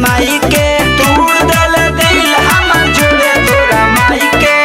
माई के तोड़ दिल दिल हमर जोड़े तोरा माई के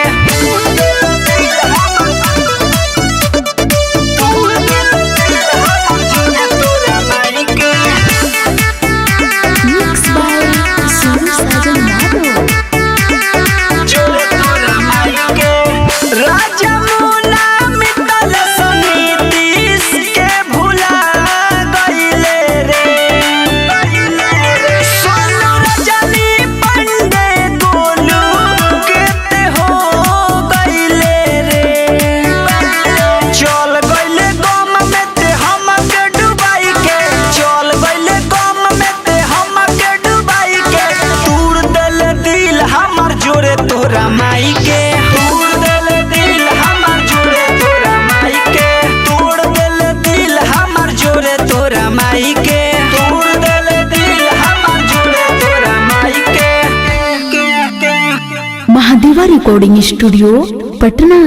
तोरा माई के तोड़ दिल दिल हमर जोड़े तोरा माई के तोड़ दिल दिल हमर जोड़े तोरा माई के तोड़ दिल दिल हमर जोड़े तोरा माई के। महादेवा रिकॉर्डिंग स्टूडियो पटना।